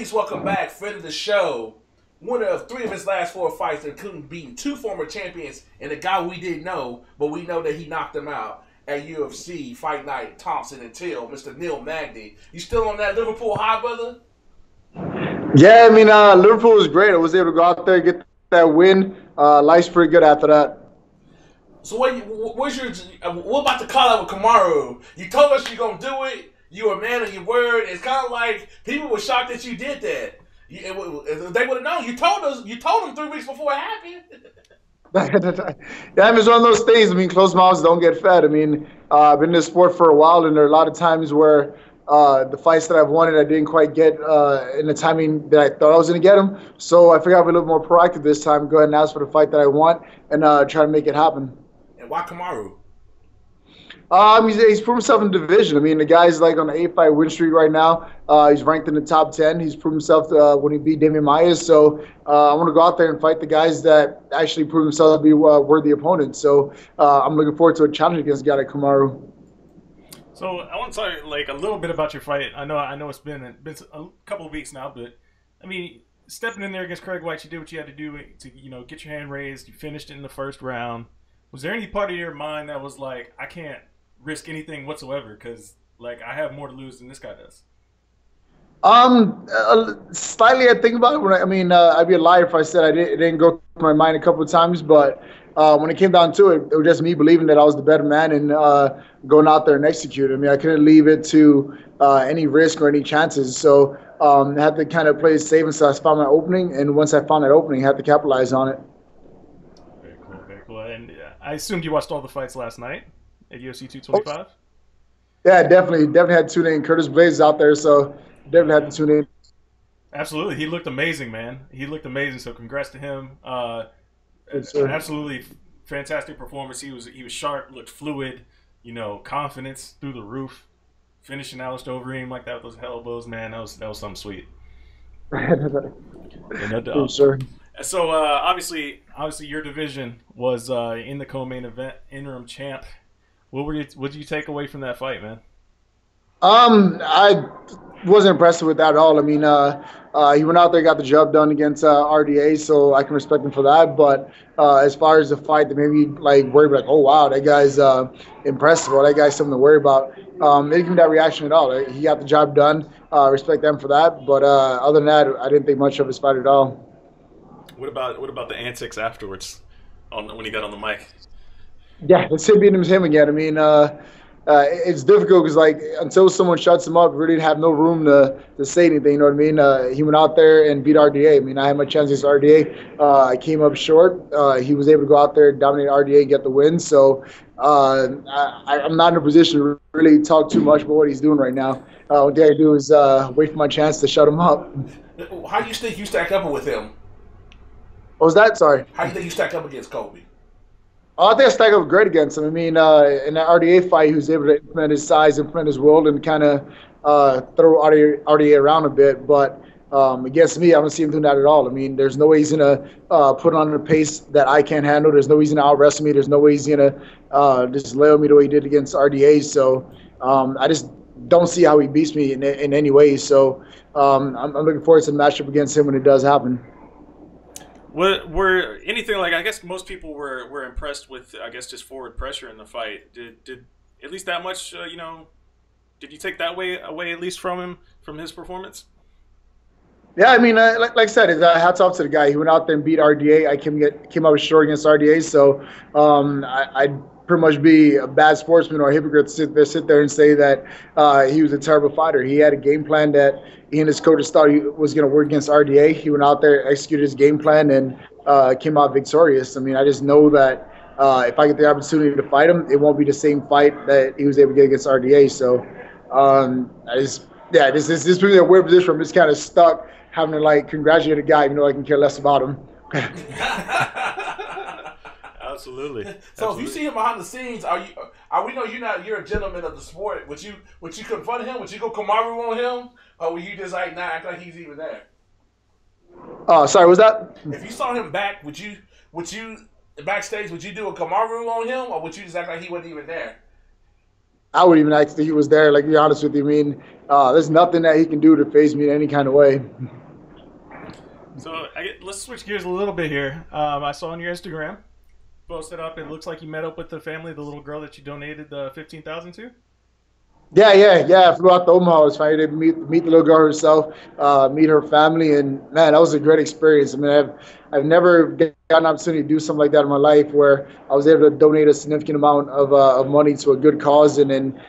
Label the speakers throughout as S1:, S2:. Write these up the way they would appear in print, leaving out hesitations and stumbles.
S1: Please welcome back, friend of the show, winner of 3 of his last 4 fights, including beating 2 former champions and a guy we didn't know, but we know that he knocked them out at UFC Fight Night, Thompson and Till, Mr. Neil Magny. You still on that Liverpool high, brother?
S2: Yeah, I mean, Liverpool was great. I was able to go out there and get that win. Life's pretty good after that.
S1: So what about the call out with Kamaru? You told us you're going to do it. You're a man of your word. It's kind of like people were shocked that you did that. If they would have known. You told them 3 weeks before it happened.
S2: Yeah, I mean, it's one of those things. I mean, closed mouths don't get fed. I mean, I've been in this sport for a while, and there are a lot of times where the fights that I've wanted, I didn't quite get in the timing that I thought I was going to get them. So I figured I'd be a little more proactive this time, go ahead and ask for the fight that I want, and try to make it happen.
S1: And why Kamaru?
S2: He's proven himself in the division. I mean, the guy's like on an 8-fight win streak right now. He's ranked in the top 10. He's proven himself when he beat Damian Maia. So I want to go out there and fight the guys that actually prove themselves to be worthy opponents. So I'm looking forward to a challenge against a guy like Kamaru.
S3: So I want to talk like a little bit about your fight. I know it's been a couple of weeks now, but I mean, stepping in there against Craig White, you did what you had to do to get your hand raised. You finished it in the first round. Was there any part of your mind that was like, I can't risk anything whatsoever because like I have more to lose than this guy does?
S2: Slightly, I think about it. I'd be a liar if I said it didn't go through my mind a couple of times, but when it came down to it, it was just me believing that I was the better man and going out there and execute. I mean, I couldn't leave it to any risk or any chances. So I had to kind of play it safe until I found my opening, and once I found that opening, I had to capitalize on it.
S3: Very cool, very cool. And I assumed you watched all the fights last night at UFC 225?
S2: Yeah, definitely had to tune in. Curtis Blades out there, so definitely had to tune in.
S3: Absolutely. He looked amazing, man. He looked amazing, so congrats to him. Absolutely fantastic performance. He was sharp, looked fluid, confidence through the roof. Finishing Alistair Overeem like that with those elbows, man, that was something sweet.
S2: Sure.
S3: So obviously your division was in the co-main event, interim champ. What did you take away from that fight, man?
S2: I wasn't impressed with that at all. I mean, he went out there, got the job done against RDA, so I can respect him for that. But as far as the fight, that maybe worried, oh wow, that guy's impressive, or that guy's something to worry about. It didn't give me that reaction at all. He got the job done. Respect them for that. But other than that, I didn't think much of his fight at all.
S3: What about the antics afterwards, when he got on the mic?
S2: Yeah, it's him being him again. I mean, it's difficult because until someone shuts him up, really didn't have no room to say anything. You know what I mean? He went out there and beat RDA. I mean, I had my chance against RDA. I came up short. He was able to go out there, dominate RDA, and get the win. So I'm not in a position to really talk too much about what he's doing right now. What I do is wait for my chance to shut him up.
S1: How do you think you stack up with him?
S2: What was that? Sorry.
S1: How do you think you stack up against Kobe?
S2: I think I stack up great against him. I mean, in that RDA fight, he was able to implement his size, implement his world, and kind of throw RDA around a bit. But against me, I don't see him doing that at all. I mean, there's no way he's going to put on a pace that I can't handle. There's no way he's going to out-wrestle me. There's no way he's going to just lay on me the way he did against RDA. So I just don't see how he beats me in any way. So I'm looking forward to the matchup against him when it does happen.
S3: Were anything like, I guess most people were impressed with, I guess, just forward pressure in the fight. Did at least that much, did you take that away at least from him, from his performance?
S2: Yeah, I mean, like I said, hats off to the guy. He went out there and beat RDA. I came out short against RDA, so I'd pretty much be a bad sportsman or a hypocrite to sit there and say that he was a terrible fighter. He had a game plan that he and his coaches thought he was going to work against RDA. He went out there, executed his game plan, and came out victorious. I mean, I just know that if I get the opportunity to fight him, it won't be the same fight that he was able to get against RDA. So this puts me in a weird position. I'm just kind of stuck having to congratulate a guy, even though I can care less about him.
S3: Absolutely.
S1: So if you see him behind the scenes, we know you're a gentleman of the sport. Would you confront him? Would you go Kamaru on him? Or would you just act like he's even there?
S2: Sorry, was that?
S1: If you saw him back, would you backstage, would you do a Kamaru on him, or would you just act like he wasn't even there?
S2: I would even ask that he was there. Like, to be honest with you, I mean, there's nothing that he can do to phase me in any kind of way.
S3: So let's switch gears a little bit here. I saw on your Instagram posted up. It looks like you met up with the family, the little girl that you donated the 15,000 to.
S2: Yeah. I flew out to Omaha. It was funny to meet the little girl herself, meet her family, and man, that was a great experience. I mean, I've never gotten an opportunity to do something like that in my life, where I was able to donate a significant amount of money to a good cause, and then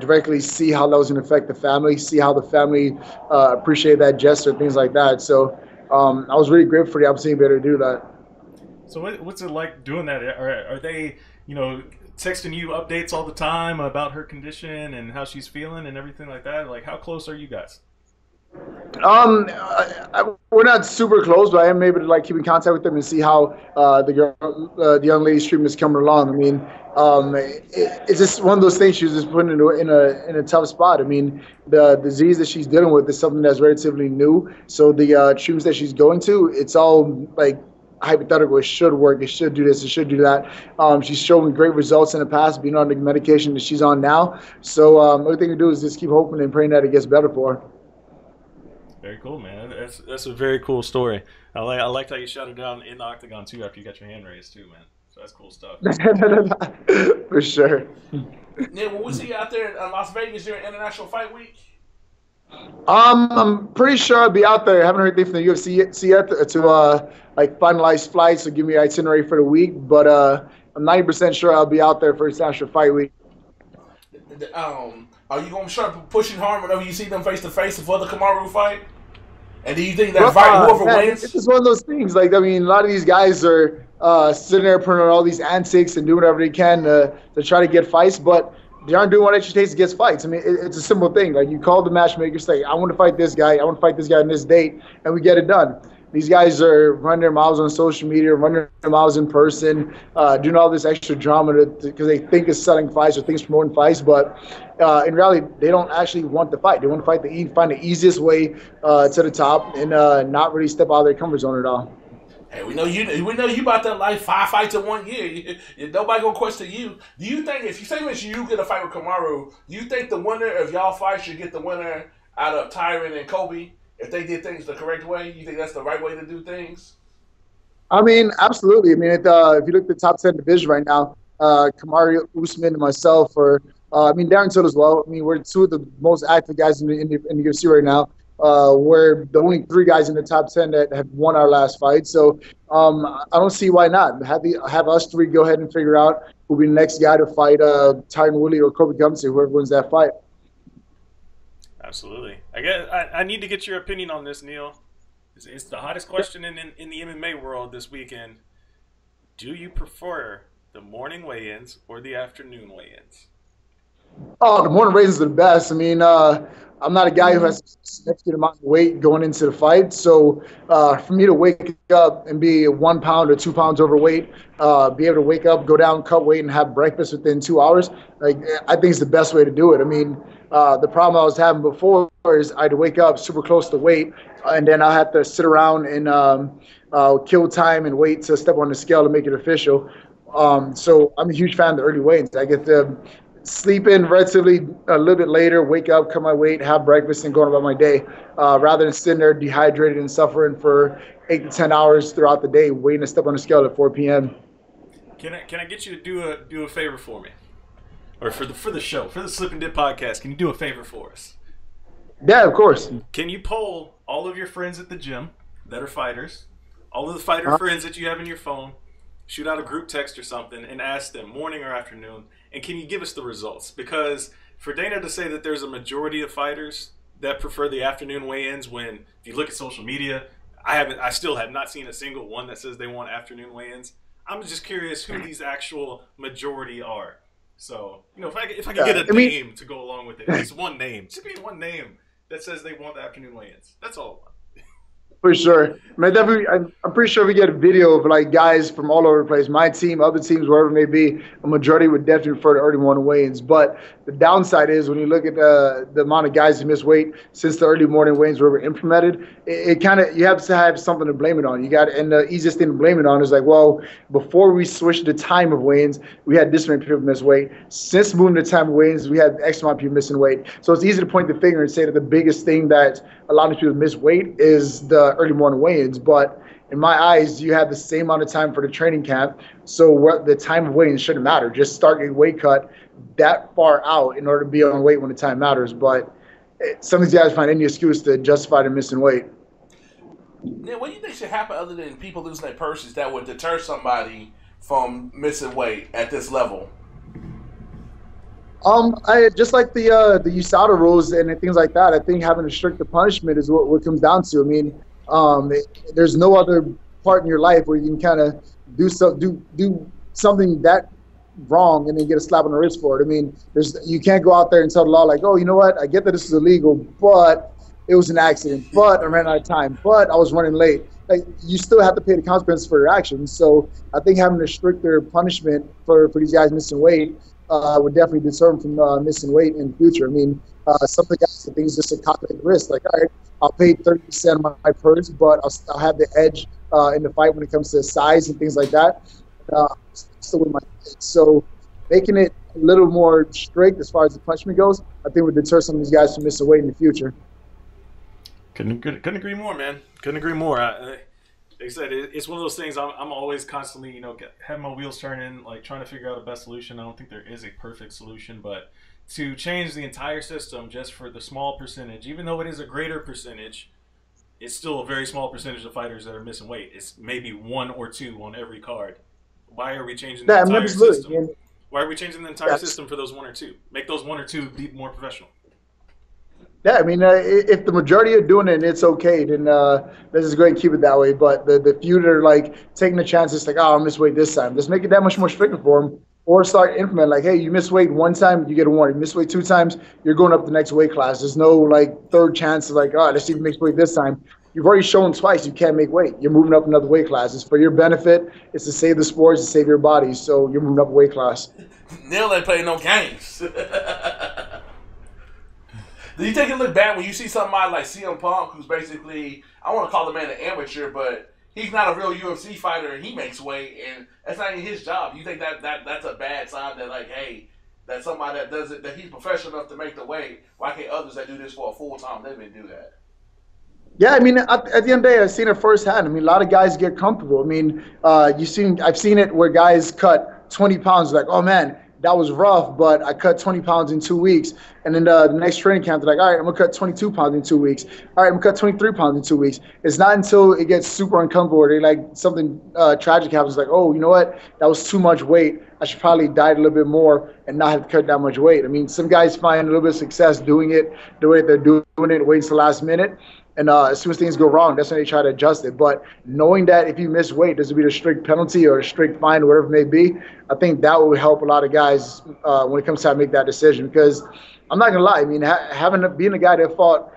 S2: directly see how that was going to affect the family, see how the family appreciated that gesture, things like that. So I was really grateful for the opportunity to be able to do that.
S3: So what's it like doing that? Are they, texting you updates all the time about her condition and how she's feeling and everything like that? Like, how close are you guys?
S2: We're not super close, but I am able to like keep in contact with them and see how the young lady's treatment is coming along. I mean, it's just one of those things. She's just put in a tough spot. I mean, the disease that she's dealing with is something that's relatively new. So the treatments that she's going to, it's all like hypothetical. It should work. It should do this. It should do that. She's showing great results in the past, being on the medication that she's on now. So everything we do is just keep hoping and praying that it gets better for her.
S3: Very cool, man. That's a very cool story. I liked how you shut her down in the octagon too after you got your hand raised too, man. So that's cool stuff.
S2: For sure.
S1: Yeah, will we see you out there in Las Vegas during International Fight Week?
S2: I'm pretty sure I'll be out there. I haven't heard anything from the UFC yet to like finalize flights or give me an itinerary for the week, but I'm 90% sure I'll be out there for International Fight Week.
S1: Are you going to start pushing hard whenever you see them face to face for the Kamaru fight? And do you think that whoever wins?
S2: It's just one of those things. Like, I mean, a lot of these guys are sitting there putting on all these antics and doing whatever they can to try to get fights, but they aren't doing what it takes to get fights. I mean, it's a simple thing. Like, you call the matchmaker, say, I want to fight this guy. I want to fight this guy on this date, and we get it done. These guys are running their mouths on social media, running their mouths in person, doing all this extra drama because they think it's selling fights or think it's promoting fights. But in reality, they don't actually want the fight. They want to find the easiest way to the top and not really step out of their comfort zone at all.
S1: Hey, we know you about that life. 5 fights in 1 year. Nobody gonna question you. Do you think if you say you get a fight with Kamaru, do you think the winner of y'all fight should get the winner out of Tyron and Kobe? If they did things the correct way, you think that's the right way to do things?
S2: I mean, absolutely. I mean, if you look at the top 10 division right now, Kamaru, Usman, and myself, or Darren Till as well. I mean, we're two of the most active guys in the UFC right now. We're the only 3 guys in the top 10 that have won our last fight. So I don't see why not. Have us 3 go ahead and figure out who'll be the next guy to fight Tyron Woodley or Kobe Covington, whoever wins that fight.
S3: Absolutely. I need to get your opinion on this, Neil. It's the hottest question in the MMA world this weekend. Do you prefer the morning weigh-ins or the afternoon weigh-ins?
S2: Oh, the morning weigh-ins are the best. I mean, I'm not a guy who has a significant amount of weight going into the fight. So for me to wake up and be 1 pound or 2 pounds overweight, be able to wake up, go down, cut weight, and have breakfast within 2 hours, like I think it's the best way to do it. I mean, the problem I was having before is I had to wake up super close to weight, and then I had to sit around and kill time and wait to step on the scale to make it official. So I'm a huge fan of the early weigh-ins. I get to sleep in relatively a little bit later, wake up, cut my weight, have breakfast, and go on about my day, rather than sitting there dehydrated and suffering for 8 to 10 hours throughout the day, waiting to step on the scale at 4 p.m.
S3: Can I get you to do a favor for me, or for the show, for the Slip and Dip podcast? Can you do a favor for us?
S2: Yeah, of course.
S3: Can you poll all of your friends at the gym that are fighters, all of the fighter friends that you have in your phone? Shoot out a group text or something and ask them morning or afternoon, and can you give us the results? Because for Dana to say that there's a majority of fighters that prefer the afternoon weigh-ins, when if you look at social media, I still have not seen a single one that says they want afternoon weigh-ins. I'm just curious who these actual majority are. So, if I could get a name to go along with it, at least one name, just be one name that says they want the afternoon weigh-ins. That's all.
S2: For sure. I mean, definitely, I'm pretty sure we get a video of like guys from all over the place, my team, other teams, wherever it may be. A majority would definitely refer to early morning weigh-ins. But the downside is when you look at the amount of guys who miss weight since the early morning weigh-ins were implemented, it kind of you have to have something to blame it on. You got, and the easiest thing to blame it on is like, well, before we switched the time of weigh-ins, we had this many people miss weight. Since moving the time of weigh-ins, we had X amount of people missing weight. So it's easy to point the finger and say that the biggest thing that a lot of people miss weight is the early morning weigh-ins. But in my eyes, you have the same amount of time for the training camp. So what the time of weigh-ins shouldn't matter. Just start your weight cut that far out in order to be on weight when the time matters. But some of these guys find any excuse to justify their missing weight.
S1: Yeah, what do you think should happen other than people losing their purses that would deter somebody from missing weight at this level?
S2: I just like the USADA rules and things like that. I think having a stricter punishment is what it comes down to. I mean, there's no other part in your life where you can kind of do something that wrong and then get a slap on the wrist for it. I mean, you can't go out there and tell the law like, oh, you know what? I get that this is illegal, but it was an accident. But I ran out of time. But I was running late. Like, you still have to pay the consequences for your actions. So I think having a stricter punishment for these guys missing weight would definitely deter them from missing weight in the future. I mean, some of the guys think it's just a calculated risk. Like, all right, I'll pay 30% of my purse, but I'll have the edge in the fight when it comes to size and things like that. Still with my kids. So making it a little more strict as far as the punishment goes, I think would deter some of these guys from missing weight in the future.
S3: Couldn't agree more, man. Couldn't agree more. Like I said, it's one of those things. I'm always constantly, having my wheels turning, like trying to figure out a best solution. I don't think there is a perfect solution, but to change the entire system just for the small percentage, even though it is a greater percentage, it's still a very small percentage of fighters that are missing weight. It's maybe 1 or 2 on every card. Why are we changing the entire system? Why are we changing the entire system for those 1 or 2? Make those 1 or 2 be more professional.
S2: Yeah, I mean, if the majority are doing it and it's okay, then let's just go ahead and keep it that way. But the few that are like taking the chances, like, oh, I'll miss weight this time, just make it that much more stricter for them. Or start implementing, like, hey, you miss weight 1 time, you get a warning. You miss weight 2 times, you're going up the next weight class. There's no like third chance of like, oh, let's see if you make weight this time. You've already shown twice you can't make weight. You're moving up another weight class. It's for your benefit. It's to save the sport. It's to save your body. So you're moving up a weight class.
S1: Neil ain't playing no games. Do you take a look back when you see somebody like CM Punk, who's basically, I want to call the man an amateur, but he's not a real UFC fighter and he makes weight, and that's not even his job. You think that's a bad sign that, like, hey, that somebody that does it, that he's professional enough to make the weight, why can't others that do this for a full-time living do that?
S2: Yeah, I mean, at the end of the day, I've seen it firsthand. I mean, a lot of guys get comfortable. I mean, I've seen it where guys cut 20 pounds, like, oh man, that was rough, but I cut 20 pounds in 2 weeks. And then the next training camp, they're like, all right, I'm going to cut 22 pounds in 2 weeks. All right, I'm going to cut 23 pounds in 2 weeks. It's not until it gets super uncomfortable or they like something tragic happens, like, oh, you know what? That was too much weight. I should probably diet a little bit more and not have to cut that much weight. I mean, some guys find a little bit of success doing it the way they're doing it, waiting till the last minute. And as soon as things go wrong, that's when they try to adjust it. But knowing that if you miss weight, there's going to be a strict penalty or a strict fine, whatever it may be, I think that would help a lot of guys when it comes to make that decision. Because I'm not going to lie, I mean, being a guy that fought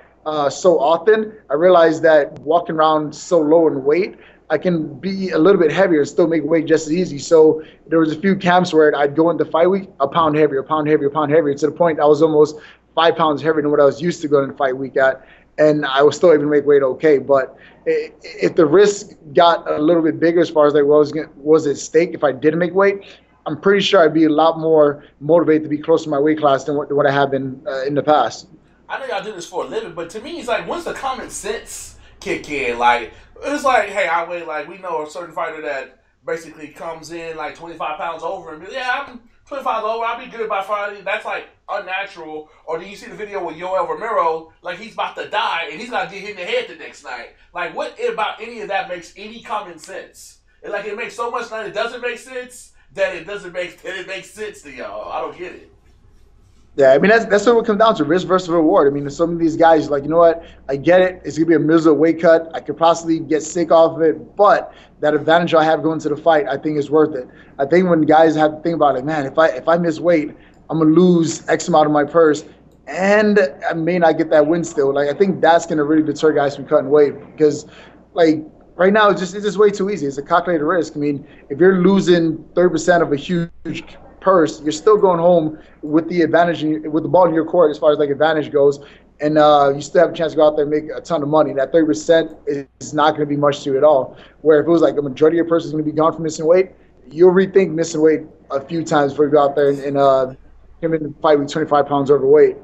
S2: so often, I realized that walking around so low in weight, I can be a little bit heavier and still make weight just as easy. So there was a few camps where I'd go into fight week, a pound heavier, a pound heavier, a pound heavier, to the point I was almost 5 pounds heavier than what I was used to going into fight week at. And I was still able to make weight okay. But if the risk got a little bit bigger as far as like what was at stake if I didn't make weight, I'm pretty sure I'd be a lot more motivated to be close to my weight class than what I have been in the past.
S1: I know y'all do this for a living, but to me, it's like, once the common sense kick in, like, it's like, hey, I weigh, like, we know a certain fighter that basically comes in like 25 pounds over and be, yeah, I'm 25 over, I'll be good by Friday. That's like unnatural. Or do you see the video with Yoel Romero, like he's about to die and he's got to get hit in the head the next night? Like, what about any of that makes any common sense? Like, it makes so much sense it doesn't make sense that it makes sense to y'all. I don't get it.
S2: Yeah, I mean, that's what it comes down to, risk versus reward. I mean, some of these guys, like, you know what, I get it. It's going to be a miserable weight cut. I could possibly get sick off of it, but that advantage I have going to the fight, I think is worth it. I think when guys have to think about it, man, if I miss weight, I'm going to lose X amount of my purse, and I may not get that win still. Like, I think that's going to really deter guys from cutting weight because like right now it's just way too easy. It's a calculated risk. I mean, if you're losing 30% of a huge purse, you're still going home with the advantage with the ball in your court as far as like advantage goes, and you still have a chance to go out there and make a ton of money. That 30% is not going to be much to you at all. Where if it was like a majority of your purse is going to be gone from missing weight, you'll rethink missing weight a few times before you go out there and him in the fight with 25 pounds overweight.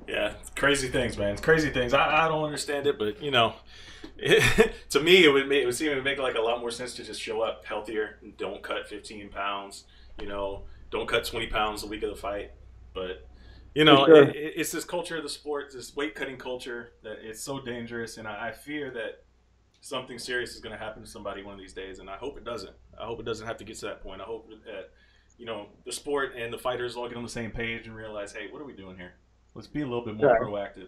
S3: Yeah, crazy things, man. It's crazy things. I don't understand it, but to me, it would seem to make like a lot more sense to just show up healthier and don't cut 15 pounds. Don't cut 20 pounds the week of the fight. But
S2: Sure.
S3: it's this culture of the sport, this weight cutting culture that it's so dangerous, and I fear that something serious is going to happen to somebody one of these days, and I hope it doesn't. I hope it doesn't have to get to that point. I hope that the sport and the fighters all get on the same page and realize, hey, what are we doing here? Let's be a little bit more proactive,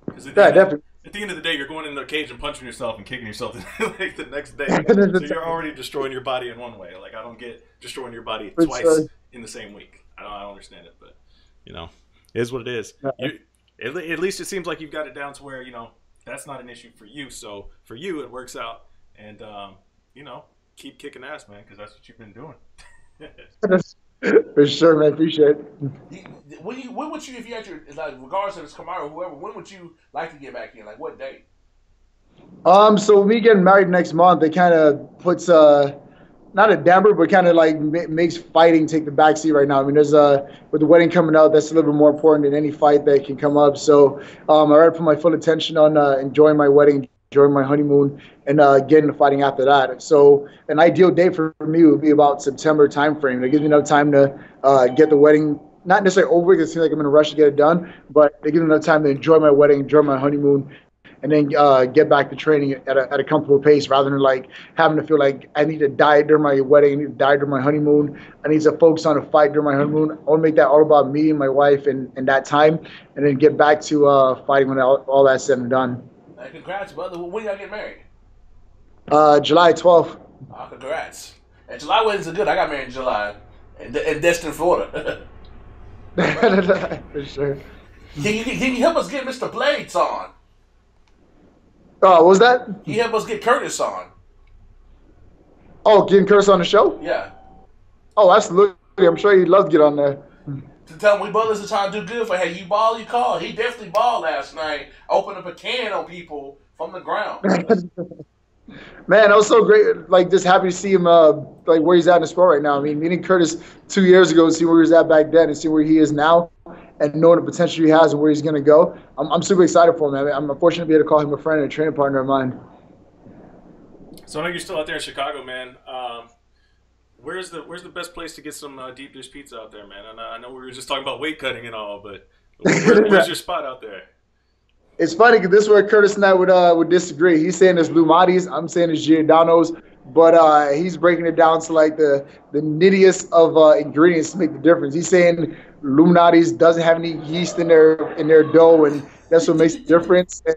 S3: Because at the end of the day, you're going in the cage and punching yourself and kicking yourself like the next day. So you're already destroying your body in one way. Like, I don't get destroying your body twice in the same week. I don't understand it, but it is what it is. At least it seems like you've got it down to where that's not an issue for you. So for you, it works out, and keep kicking ass, man, because that's what you've been doing.
S2: For sure, man. Appreciate it.
S1: When would you, if you had your, like, regardless of it's Kamara or whoever, when would you like to get back in? Like, what date?
S2: So me getting married next month, it kind of puts not a damper, but kind of like makes fighting take the backseat right now. I mean, there's with the wedding coming up, that's a little bit more important than any fight that can come up. So I already put my full attention on enjoying my wedding, enjoying my honeymoon, and getting to fighting after that. So an ideal date for me would be about September timeframe. It gives me enough time to get the wedding, not necessarily over because it seems like I'm in a rush to get it done, but it gives me enough time to enjoy my wedding, enjoy my honeymoon, and then get back to training at a comfortable pace rather than like having to feel like I need to diet during my wedding, I need to diet during my honeymoon, I need to focus on a fight during my honeymoon. I want to make that all about me and my wife and that time, and then get back to fighting when all that's said and done.
S1: Hey, congrats, brother. When y'all get married?
S2: July 12th.
S1: Oh, congrats. And July weddings are good. I got married in July in Destin, Florida.
S2: For sure.
S1: Can you help us get Mr. Blades on?
S2: What was that?
S1: Can you help us get Curtis on?
S2: Oh, getting Curtis on the show?
S1: Yeah.
S2: Oh, absolutely. I'm sure he'd love to get on there.
S1: To tell him we brothers are trying to do good for him. Hey, you ball, you call. He definitely balled last night. Opened up a can on people from the ground.
S2: Man, that was so great. Like, just happy to see him, like, where he's at in the sport right now. I mean, meeting Curtis 2 years ago, see where he was at back then and see where he is now, and knowing the potential he has and where he's going to go. I'm super excited for him, man. I'm fortunate to be able to call him a friend and a training partner of mine.
S3: So I know you're still out there in Chicago, man. Where's the best place to get some deep dish pizza out there, man? And I know we were just talking about weight cutting and all, but where's your spot out there?
S2: It's funny because this is where Curtis and I would disagree. He's saying it's Lumati's, I'm saying it's Giordano's, but he's breaking it down to like the nittiest of ingredients to make the difference. He's saying Lumati's doesn't have any yeast in their dough, and that's what makes the difference. And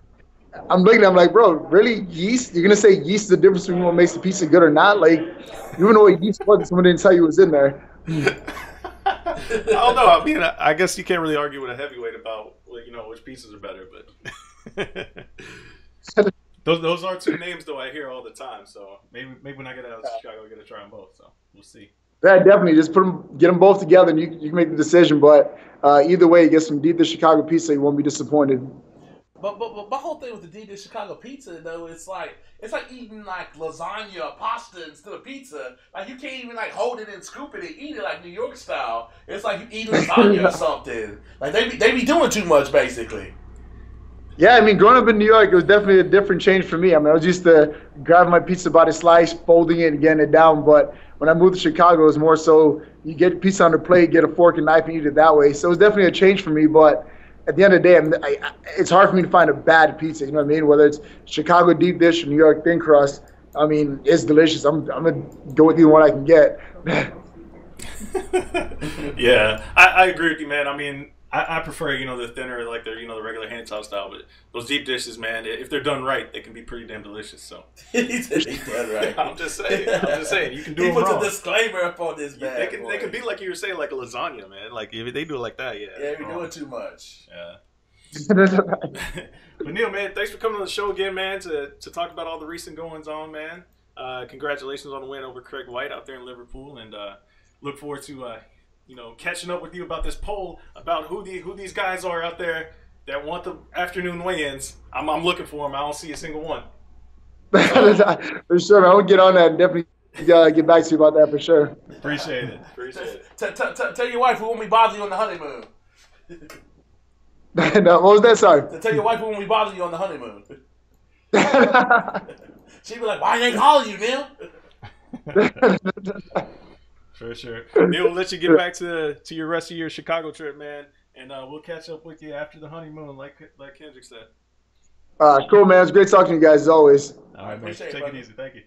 S2: I'm looking at him like, bro, really, yeast? You're gonna say yeast is the difference between what makes the pizza good or not? Like, you don't know what yeast was, someone didn't tell you it was in there.
S3: I don't know. I mean, I guess you can't really argue with a heavyweight about which pieces are better, but those are two names though I hear all the time. So maybe when I get out of Chicago, I get to try them both. So we'll see.
S2: Yeah, definitely. Just get them both together, and you can make the decision. But either way, you get some deep dish Chicago pizza, you won't be disappointed.
S1: But my whole thing with the deep dish Chicago pizza though, it's like eating like lasagna or pasta instead of pizza. Like you can't even like hold it and scoop it and eat it like New York style. It's like you eat lasagna or something. Like they be doing too much basically.
S2: Yeah, I mean, growing up in New York, it was definitely a different change for me. I mean, I was used to grabbing my pizza by the slice, folding it, and getting it down. But when I moved to Chicago, it was more so you get pizza on the plate, get a fork and knife, and eat it that way. So it was definitely a change for me. But at the end of the day, it's hard for me to find a bad pizza. You know what I mean? Whether it's Chicago deep dish or New York thin crust, I mean, it's delicious. I'm gonna go with either one I can get.
S3: Yeah, I agree with you, man. I mean, I prefer the thinner, like the the regular hand tossed style, but those deep dishes, man, if they're done right, they can be pretty damn delicious. So
S1: He's done right.
S3: I'm just saying, you can do
S1: he
S3: them
S1: puts
S3: wrong.
S1: A disclaimer up on this bad
S3: They can be like you were saying, like a lasagna, man. Like if they do it like that, yeah.
S1: Yeah, you're doing too much.
S3: Yeah. But Neil, man, thanks for coming on the show again, man, to talk about all the recent goings on, man. Congratulations on the win over Craig White out there in Liverpool, and look forward to catching up with you about this poll about who these guys are out there that want the afternoon weigh-ins. I'm looking for them. I don't see a single one.
S2: For sure, I will get on that and definitely get back to you about that for sure.
S3: Appreciate it.
S1: Tell your wife we won't be bothering you on the honeymoon.
S2: No, what was that, sorry?
S1: Tell your wife we won't be bothering you on the honeymoon. She'd be like, why they calling you, Neil?
S3: For sure. Neil, we'll let you get back to your rest of your Chicago trip, man. And we'll catch up with you after the honeymoon, like Kendrick said.
S2: Cool, man. It's great talking to you guys as always.
S3: All right, man. Take it easy. Thank you.